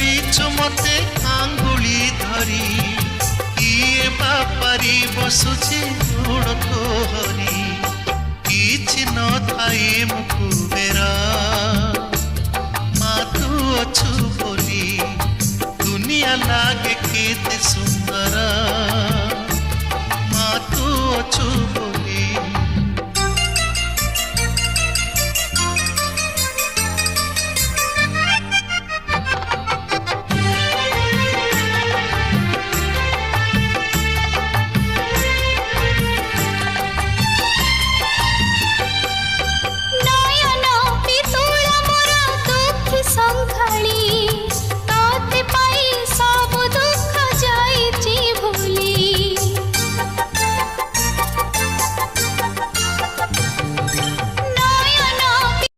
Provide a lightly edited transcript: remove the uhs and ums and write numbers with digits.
କରିଛୁ ମତେ ଆଙ୍ଗୁଳି ଧରି କିଏ ବାପାରି ବସୁଛି ଗୋଡ଼ ତୋହରି କିଛି ନଥାଇ ମୁଁ କୁବେରା ମା ତୁ ଅଛୁ ବୋଲି ଦୁନିଆ ଲାଗେ କେତେ ସୁନ୍ଦର ମା ତୁ ଅଛୁ